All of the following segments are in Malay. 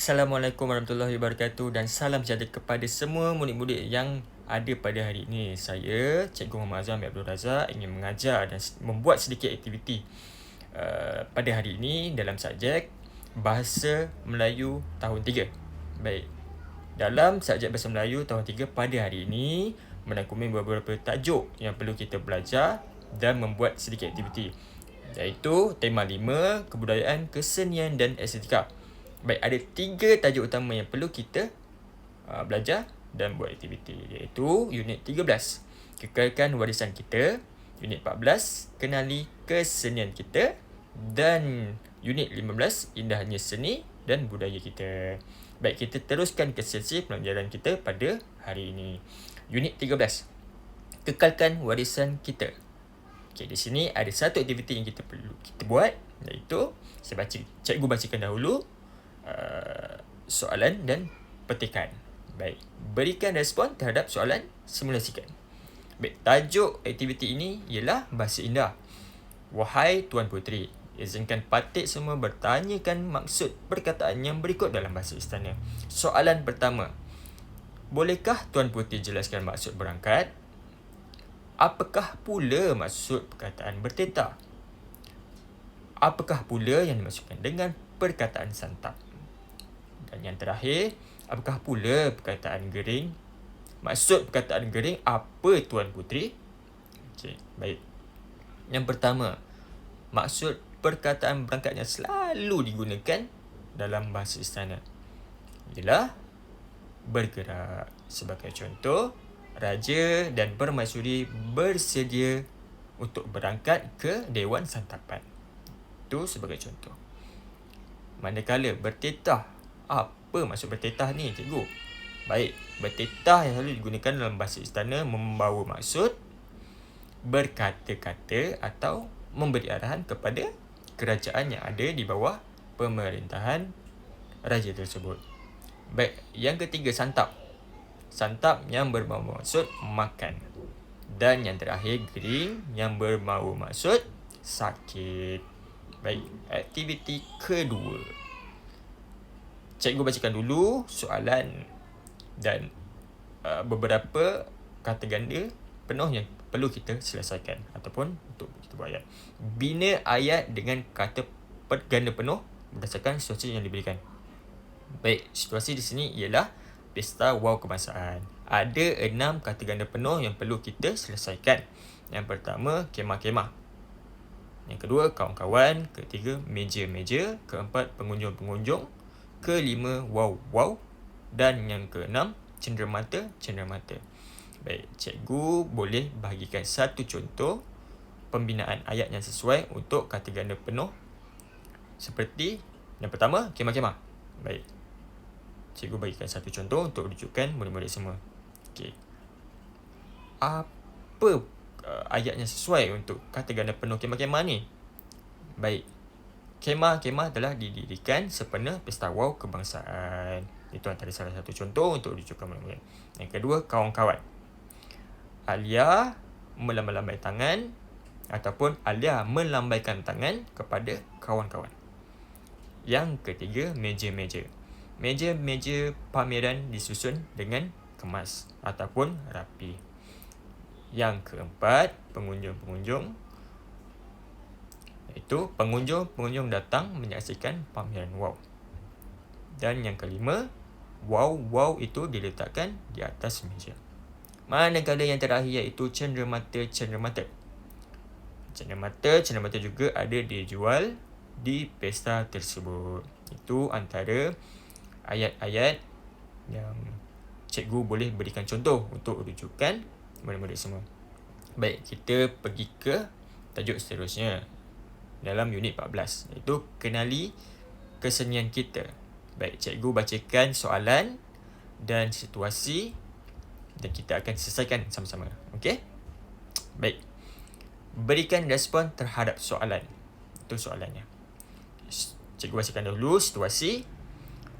Assalamualaikum warahmatullahi wabarakatuh dan salam sejahtera kepada semua murid-murid yang ada pada hari ini. Saya, Cikgu Muhammad Azam Abdul Razak, ingin mengajar dan membuat sedikit aktiviti pada hari ini dalam subjek Bahasa Melayu Tahun 3. Baik, dalam subjek Bahasa Melayu Tahun 3 pada hari ini merangkumi beberapa tajuk yang perlu kita belajar dan membuat sedikit aktiviti, iaitu tema 5, kebudayaan, kesenian dan estetika. Baik, ada 3 tajuk utama yang perlu kita belajar dan buat aktiviti, iaitu unit 13, kekalkan warisan kita, unit 14, kenali kesenian kita, dan unit 15, indahnya seni dan budaya kita. Baik, kita teruskan ke sesi pelajaran kita pada hari ini. Unit 13, kekalkan warisan kita. Okey, di sini ada satu aktiviti yang kita perlu kita buat, iaitu cikgu bacakan dahulu soalan dan petikan. Baik, berikan respon terhadap soalan, simulasikan. Baik, tajuk aktiviti ini ialah bahasa indah. Wahai Tuan Puteri, izinkan patik semua bertanyakan maksud perkataan yang berikut dalam bahasa istana. Soalan pertama, bolehkah Tuan Puteri jelaskan maksud berangkat? Apakah pula maksud perkataan bertetah? Apakah pula yang dimaksudkan dengan perkataan santap? Dan yang terakhir, apakah pula perkataan gering? Maksud perkataan gering apa, Tuan Puteri? Okey, baik. Yang pertama, maksud perkataan berangkat yang selalu digunakan dalam bahasa istana ialah bergerak. Sebagai contoh, Raja dan Permaisuri bersedia untuk berangkat ke Dewan Santapan. Itu sebagai contoh. Manakala bertetah, apa maksud bertetah ni, cikgu? Baik, bertetah yang selalu digunakan dalam bahasa istana membawa maksud berkata-kata atau memberi arahan kepada kerajaan yang ada di bawah pemerintahan raja tersebut. Baik, yang ketiga, santap. Santap yang bermaksud makan. Dan yang terakhir, gering yang bermaksud sakit. Baik, aktiviti kedua. Cikgu bacakan dulu soalan dan beberapa kata ganda penuh yang perlu kita selesaikan ataupun untuk kita buat ayat. Bina ayat dengan kata ganda penuh berdasarkan situasi yang diberikan. Baik, situasi di sini ialah pesta wow kebangsaan. Ada 6 kata ganda penuh yang perlu kita selesaikan. Yang pertama, kemah-kemah. Yang kedua, kawan-kawan. Ketiga, meja-meja. Keempat, pengunjung-pengunjung. Kelima, wow-wow. Dan yang keenam, cenderamata-cenderamata. Baik, cikgu boleh bahagikan satu contoh pembinaan ayat yang sesuai untuk kata ganda penuh. Seperti yang pertama, kemah-kemah. Baik, cikgu bagikan satu contoh untuk rujukan murid-murid semua. Okey, apa ayat yang sesuai untuk kata ganda penuh kemah-kemah ni? Baik, kemah-kemah telah didirikan sempena pesta wow kebangsaan. Itu antara salah satu contoh untuk rujukan murid-murid. Yang kedua, kawan-kawan. Alia melambai-lambai tangan ataupun Alia melambaikan tangan kepada kawan-kawan. Yang ketiga, meja-meja. Meja-meja pameran disusun dengan kemas ataupun rapi. Yang keempat, pengunjung-pengunjung. Iaitu pengunjung-pengunjung datang menyaksikan pameran wow. Dan yang kelima, wow-wow itu diletakkan di atas meja. Manakala yang terakhir iaitu cenderamata-cenderamata. Cenderamata juga ada dijual di pesta tersebut. Itu antara ayat-ayat yang cikgu boleh berikan contoh untuk rujukan murid-murid semua. Baik, kita pergi ke tajuk seterusnya dalam unit 14, iaitu kenali kesenian kita. Baik, cikgu bacakan soalan dan situasi dan kita akan selesaikan sama-sama. Okey? Baik. Berikan respon terhadap soalan. Itu soalannya. Cikgu bacakan dulu situasi.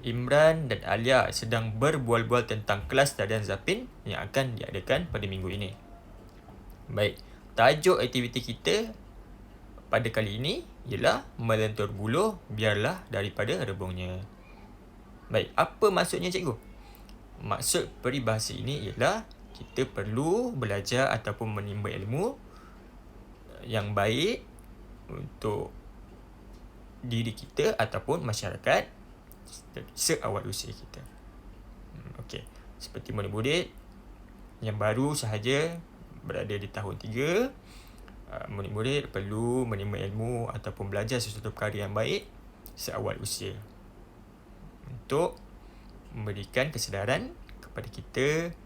Imran dan Alia sedang berbual-bual tentang kelas tarian Zapin yang akan diadakan pada minggu ini. Baik, tajuk aktiviti kita pada kali ini ialah melentur buluh biarlah daripada rebungnya. Baik, apa maksudnya cikgu? Maksud peribahasa ini ialah kita perlu belajar ataupun menimba ilmu yang baik untuk diri kita ataupun masyarakat seawal usia kita. Okey, seperti murid-murid yang baru sahaja berada di tahun 3, murid-murid perlu menimba ilmu ataupun belajar sesuatu perkara yang baik seawal usia untuk memberikan kesedaran kepada kita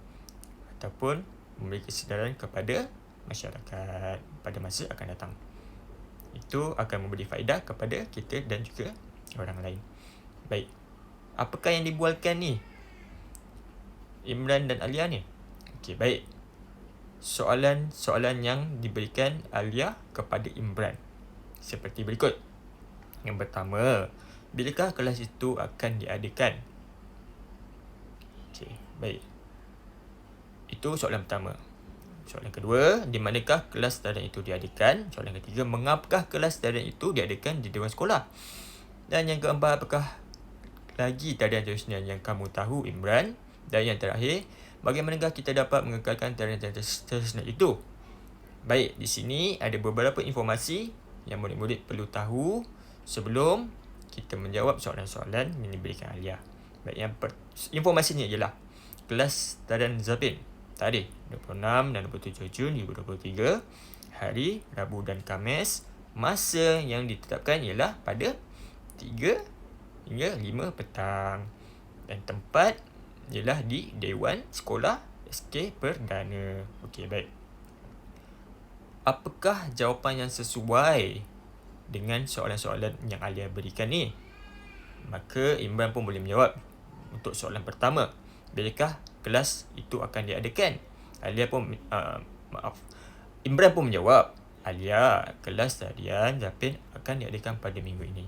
ataupun memberi kesedaran kepada masyarakat pada masa akan datang. Itu akan memberi faedah kepada kita dan juga orang lain. Baik, apakah yang dibualkan ni Imran dan Alia ni? Okey, baik. Soalan yang diberikan Alia kepada Imran seperti berikut. Yang pertama, bilakah kelas itu akan diadakan? Okey, baik. Itu soalan pertama. Soalan kedua, di manakah kelas tarian itu diadakan? Soalan ketiga, mengapakah kelas tarian itu diadakan di dewan sekolah? Dan yang keempat, apakah lagi tarian tradisional yang kamu tahu, Imran? Dan yang terakhir, bagaimanakah kita dapat mengekalkan tarian tradisional itu? Baik, di sini ada beberapa informasi yang murid-murid perlu tahu sebelum kita menjawab soalan-soalan yang diberikan Alia. Baik, informasinya ialah kelas tarian Zabin, tarikh 26 dan 27 Jun 2023, hari Rabu dan Khamis. Masa yang ditetapkan ialah pada 3 hingga 5 petang. Dan tempat ialah di Dewan Sekolah SK Perdana. Okey, baik. Apakah jawapan yang sesuai dengan soalan-soalan yang Alia berikan ni? Maka Imran pun boleh menjawab. Untuk soalan pertama, bilakah kelas itu akan diadakan? Imran pun menjawab, Alia, kelas tarian Zapin akan diadakan pada minggu ini.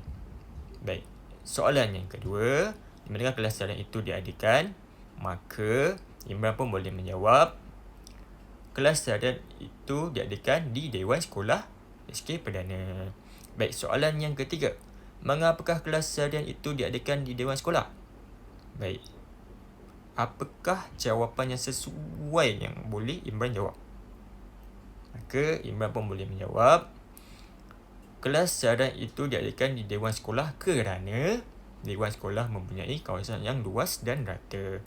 Baik, soalan yang kedua, di manakah kelas tarian itu diadakan? Maka Imran pun boleh menjawab, kelas tarian itu diadakan di Dewan Sekolah SK Perdana. Baik, soalan yang ketiga, mengapakah kelas tarian itu diadakan di Dewan Sekolah? Baik, apakah jawapan yang sesuai yang boleh Imran jawab? Maka Imran pun boleh menjawab, kelas tarian itu diadakan di Dewan Sekolah kerana Dewan Sekolah mempunyai kawasan yang luas dan rata.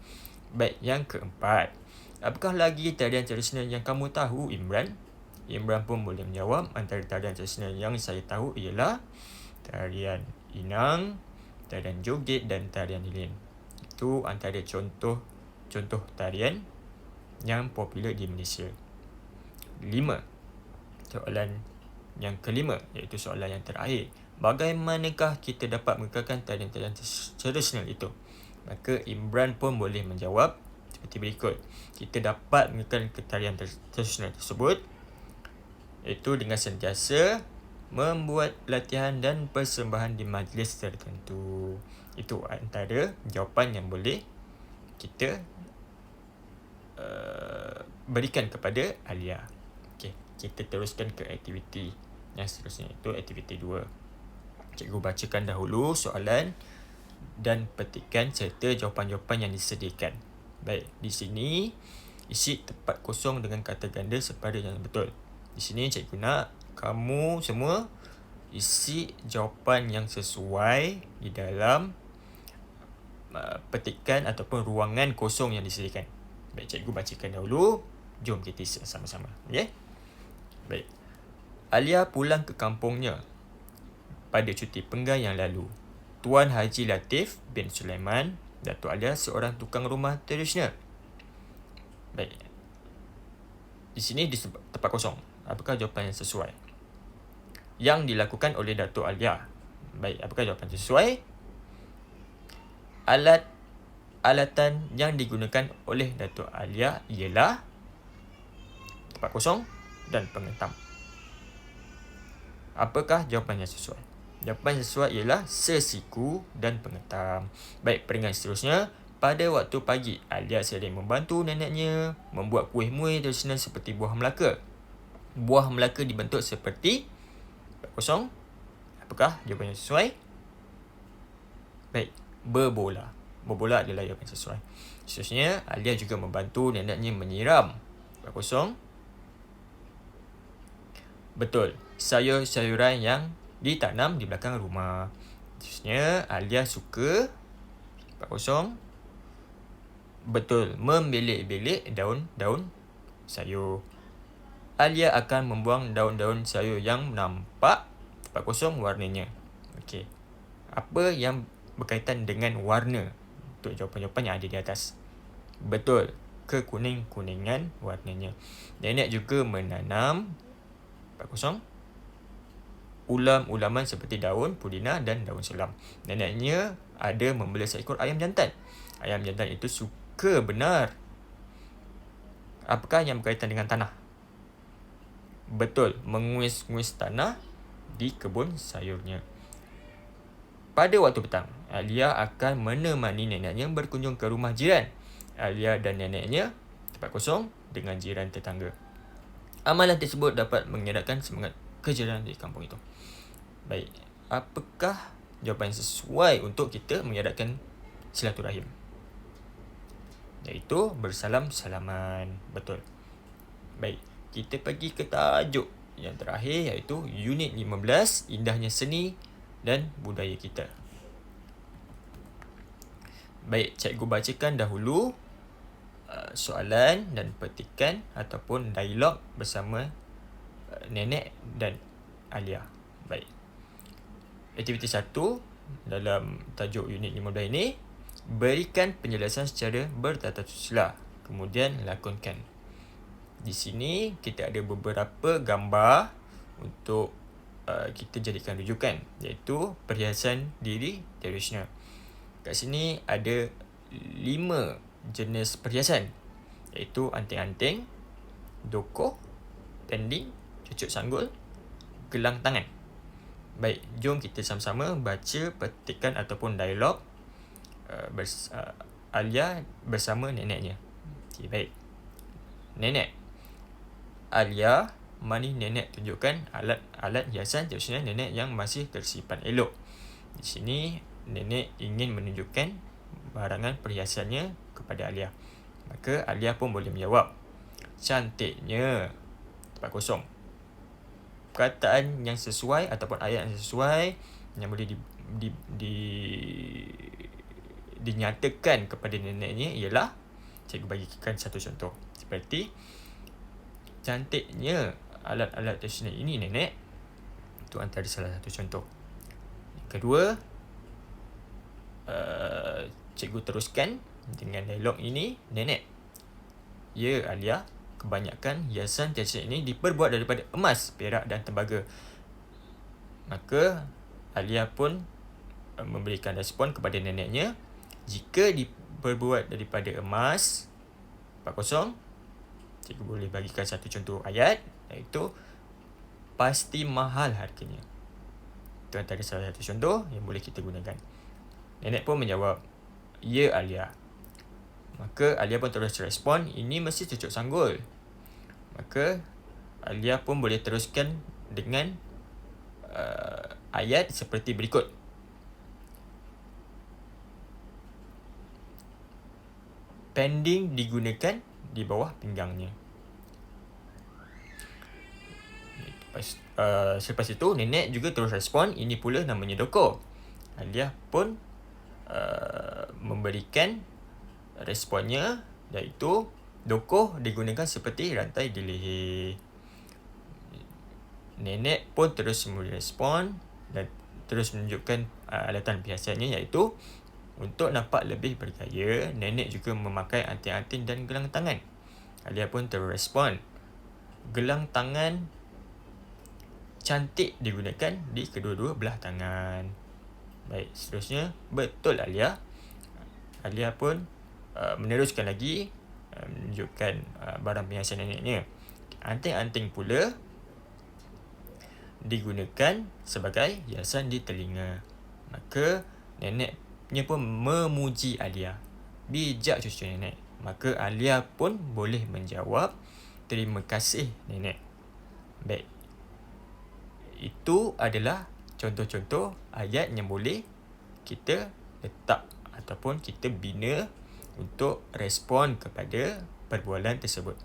Baik, yang keempat, apakah lagi tarian tradisional yang kamu tahu, Imran? Imran pun boleh menjawab, antara tarian tradisional yang saya tahu ialah tarian Inang, tarian Joget dan tarian Lilin. Itu antara contoh tarian yang popular di Malaysia. 5. Soalan yang kelima, iaitu soalan yang terakhir. Bagaimanakah kita dapat mengekalkan tarian-tarian tradisional itu? Maka Imran pun boleh menjawab seperti berikut. Kita dapat mengekalkan tarian tradisional tersebut iaitu dengan sentiasa membuat latihan dan persembahan di majlis tertentu. Itu antara jawapan yang boleh kita berikan kepada Alia. Okey, kita teruskan ke aktiviti yang seterusnya, itu aktiviti 2. Cikgu bacakan dahulu soalan dan petikan serta jawapan-jawapan yang disediakan. Baik, di sini isi tempat kosong dengan kata ganda sepada yang betul. Di sini cikgu nak kamu semua isi jawapan yang sesuai di dalam petikan ataupun ruangan kosong yang disediakan. Baik, cikgu bacakan dahulu. Jom kita isi sama-sama. Okay? Baik. Alia pulang ke kampungnya pada cuti penggal yang lalu. Tuan Haji Latif bin Sulaiman, Datuk Alia seorang tukang rumah tradisional. Baik. Di sini di tempat kosong. Apakah jawapan yang sesuai? Yang dilakukan oleh Datuk Alia. Baik, apakah jawapan sesuai? Alatan yang digunakan oleh Datuk Alia ialah tempat kosong dan pengentam. Apakah jawapan yang sesuai? Jawapan yang sesuai ialah sesiku dan pengentam. Baik, peringatan seterusnya. Pada waktu pagi, Alia sering membantu neneknya membuat kuih-muih tradisional seperti buah Melaka. Buah Melaka dibentuk seperti tempat kosong. Apakah jawapan yang sesuai? Baik, berbola. berbola adalah jawapan sesuai. Seterusnya, Alia juga membantu neneknya menyiram. Soalan kosong. Betul, sayur-sayuran yang ditanam di belakang rumah. Seterusnya, Alia suka. Soalan kosong. Betul, membelik-belik daun-daun sayur. Alia akan membuang daun-daun sayur yang nampak warnanya. Okey. Apa yang berkaitan dengan warna untuk jawapan-jawapan yang ada di atas? Betul, kekuning-kuningan warnanya. Nenek juga menanam ulam-ulaman seperti daun pudina dan daun selam. Neneknya ada membeli seekor ayam jantan. Ayam jantan itu suka benar. Apakah yang berkaitan dengan tanah? Betul, menguis-nguis tanah di kebun sayurnya. Pada waktu petang, Alia akan menemani neneknya berkunjung ke rumah jiran. Alia dan neneknya dengan jiran tetangga. Amalan tersebut dapat mengeratkan semangat kejiran di kampung itu. Baik, apakah jawapan yang sesuai untuk kita mengeratkan silaturahim? Iaitu bersalam-salaman. Betul. Baik, kita pergi ke tajuk yang terakhir iaitu unit 15, indahnya seni dan budaya kita. Baik, cikgu bacakan dahulu soalan dan petikan ataupun dialog bersama nenek dan Alia. Baik. Aktiviti 1 dalam tajuk unit 15 ini, berikan penjelasan secara bertata susila, kemudian lakonkan. Di sini kita ada beberapa gambar untuk kita jadikan rujukan, iaitu perhiasan diri tradisional. Kat sini ada 5 jenis perhiasan, iaitu anting-anting, dokoh, pending, cucuk sanggul, gelang tangan. Baik, jom kita sama-sama baca petikan ataupun dialog Alia bersama neneknya. Okay, baik. Nenek. Alia, mari nenek tunjukkan alat-alat hiasan tradisional nenek yang masih tersimpan elok. Di sini, nenek ingin menunjukkan barangan perhiasannya kepada Alia. Maka Alia pun boleh menjawab. Cantiknya. Tempat kosong. Perkataan yang sesuai ataupun ayat yang sesuai yang boleh dinyatakan kepada neneknya ialah, cikgu bagikan satu contoh. Seperti, cantiknya alat-alat tradisional ini, nenek. Itu antara salah satu contoh. Kedua, cikgu teruskan dengan dialog ini. Nenek. Ya, Alia, kebanyakan hiasan tradisional ini diperbuat daripada emas, perak dan tembaga. Maka Alia pun memberikan respon kepada neneknya. Jika diperbuat daripada emas, 40, cikgu boleh bagikan satu contoh ayat, iaitu pasti mahal harganya. Itu antara salah satu contoh yang boleh kita gunakan. Nenek pun menjawab, ya Alia. Maka Alia pun terus respon, ini mesti cucuk sanggul. Maka Alia pun boleh teruskan dengan ayat seperti berikut. Pending digunakan di bawah pinggangnya. Selepas itu, nenek juga terus respon, ini pula namanya dokoh. Alia pun memberikan responnya, iaitu dokoh digunakan seperti rantai di leher. Nenek pun terus memberi respon dan terus menunjukkan alatan perhiasannya, iaitu untuk nampak lebih bergaya, nenek juga memakai anting-anting dan gelang tangan. Alia pun terus respon, gelang tangan cantik digunakan di kedua-dua belah tangan. Baik, seterusnya, betul Alia. Alia pun meneruskan lagi menunjukkan barang perhiasan neneknya. Anting-anting pula digunakan sebagai hiasan di telinga. Maka neneknya pun memuji Alia. Bijak cucu nenek. Maka Alia pun boleh menjawab, terima kasih nenek. Baik. Itu adalah contoh-contoh ayat yang boleh kita letak ataupun kita bina untuk respon kepada perbualan tersebut.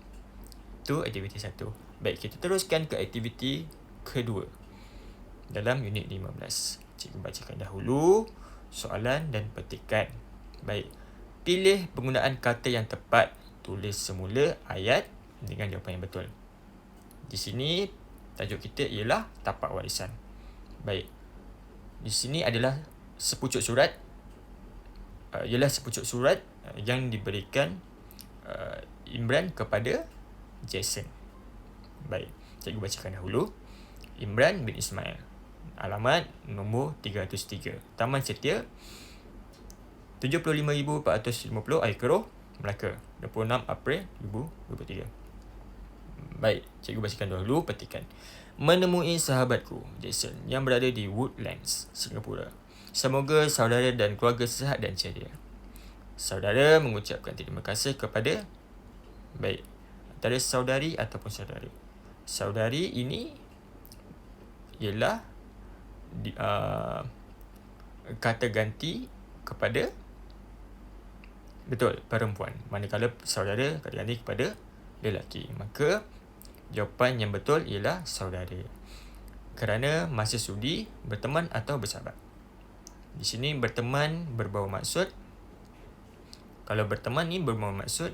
Itu aktiviti 1. Baik, kita teruskan ke aktiviti kedua dalam unit 15. Cikgu bacakan dahulu soalan dan petikan. Baik, pilih penggunaan kata yang tepat. Tulis semula ayat dengan jawapan yang betul. Di sini tajuk kita ialah tapak warisan. Baik, di sini adalah sepucuk surat yang diberikan Imran kepada Jason. Baik, cikgu bacakan dahulu. Imran bin Ismail, alamat nombor 303, Taman Setia, 75,450 Air Keroh, Melaka, 26 April 2023. Baik, cikgu bacakan dahulu petikan. Menemui sahabatku Jason yang berada di Woodlands, Singapura. Semoga saudara dan keluarga sihat dan ceria. Saudara mengucapkan terima kasih kepada, baik, antara saudari ataupun saudara. Saudari ini ialah kata ganti kepada, betul, perempuan. Manakala saudara kata ganti kepada lelaki. Maka jawapan yang betul ialah saudara. Kerana masa sudi berteman atau bersahabat. Di sini berteman berbau maksud. Kalau berteman ni berbau maksud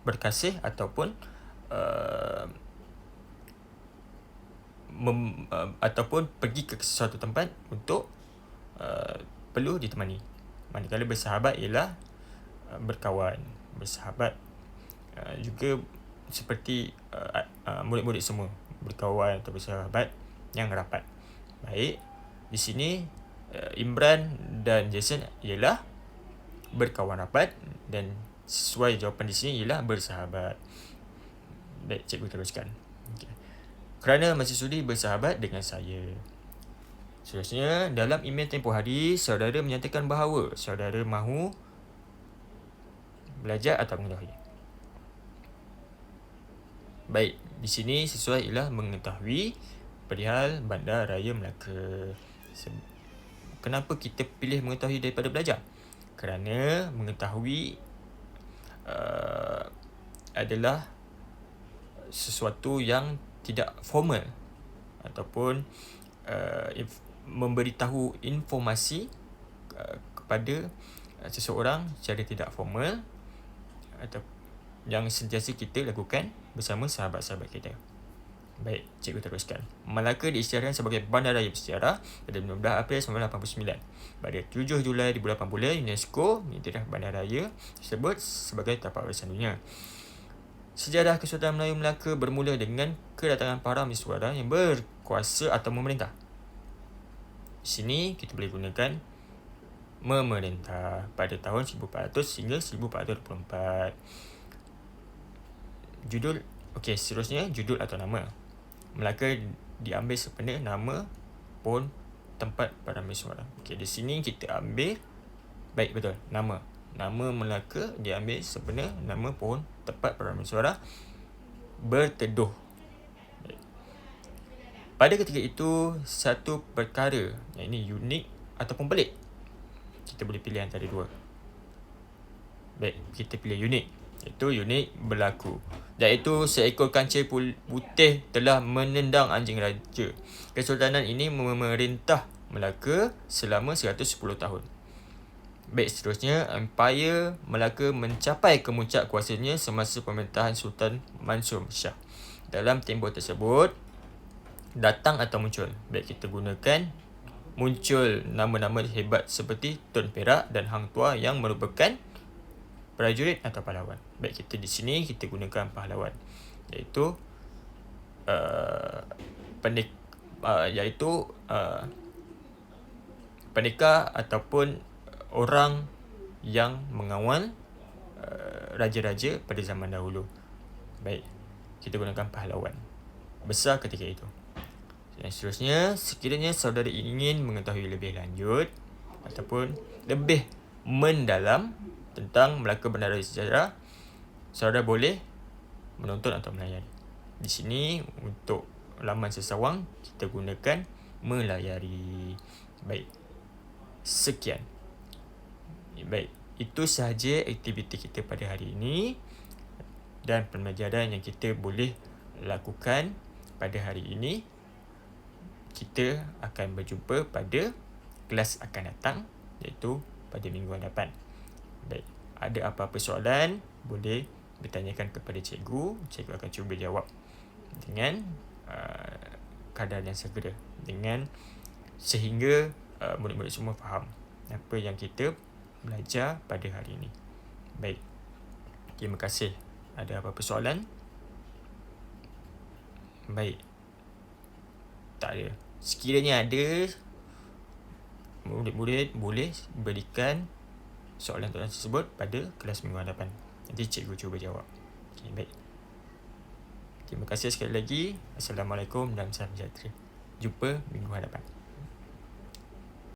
berkasih ataupun ataupun pergi ke sesuatu tempat untuk perlu ditemani. Manakala bersahabat ialah berkawan, bersahabat. Juga seperti murid-murid semua, berkawan atau bersahabat yang rapat. Baik, di sini Imran dan Jason ialah berkawan rapat dan sesuai jawapan di sini ialah bersahabat. Baik, cikgu teruskan. Okay. Kerana masih sudi bersahabat dengan saya. Seterusnya, dalam email tempoh hari, saudara menyatakan bahawa saudara mahu belajar atau mengetahui. Baik, di sini sesuai ialah mengetahui perihal Bandaraya Melaka. Kenapa kita pilih mengetahui daripada belajar? Kerana mengetahui adalah sesuatu yang tidak formal ataupun memberitahu informasi kepada seseorang secara tidak formal atau yang sentiasa kita lakukan bersama sahabat-sahabat kita. Baik, cikgu teruskan. Melaka diisytiharkan sebagai bandaraya bersejarah pada 15 April 1989. Pada 7 Julai 2018, UNESCO mengiktiraf bandaraya tersebut sebagai tapak warisan dunia. Sejarah Kesultanan Melayu Melaka bermula dengan kedatangan para miswara yang berkuasa atau memerintah. Di sini kita boleh gunakan memerintah pada tahun 1400 hingga 1424. Judul, okey, seterusnya judul atau nama. Melaka diambil sempena nama pun tempat para miswara. Okey, di sini kita ambil, baik, betul, nama. Nama Melaka diambil sempena nama pohon tempat para miswara berteduh. Pada ketika itu, satu perkara yang ini unik ataupun pelik. Kita boleh pilih antara dua. Baik, kita pilih unik. Itu unik berlaku. Iaitu seekor kancil putih telah menendang anjing raja. Kesultanan ini memerintah Melaka selama 110 tahun. Baik, seterusnya, Empire Melaka mencapai kemuncak kuasanya semasa pemerintahan Sultan Mansur Shah. Dalam tempoh tersebut, datang atau muncul. Baik, kita gunakan muncul nama-nama hebat seperti Tun Perak dan Hang Tuah yang merupakan prajurit atau pahlawan. Baik, kita di sini kita gunakan pahlawan, iaitu pendekar ataupun orang yang mengawal raja-raja pada zaman dahulu. Baik, kita gunakan pahlawan besar ketika itu. Dan seterusnya, sekiranya saudara ingin mengetahui lebih lanjut ataupun lebih mendalam tentang Melaka Bandaraya Sejarah, saudara boleh menonton atau melayari. Di sini untuk laman sesawang kita gunakan melayari. Baik. Sekian. Baik. Itu sahaja aktiviti kita pada hari ini dan pembelajaran yang kita boleh lakukan pada hari ini. Kita akan berjumpa pada kelas akan datang, iaitu pada minggu hadapan. Baik. Ada apa-apa soalan, boleh bertanyakan kepada cikgu. Cikgu akan cuba jawab dengan kadar yang segera, dengan sehingga murid-murid semua faham apa yang kita belajar pada hari ini. Baik. Terima kasih. Ada apa-apa soalan? Baik. Tak ada. Sekiranya ada, murid-murid boleh berikan soalan tersebut pada kelas minggu hadapan. Nanti cikgu cuba jawab. Okay, baik. Terima kasih sekali lagi. Assalamualaikum dan salam sejahtera. Jumpa minggu hadapan.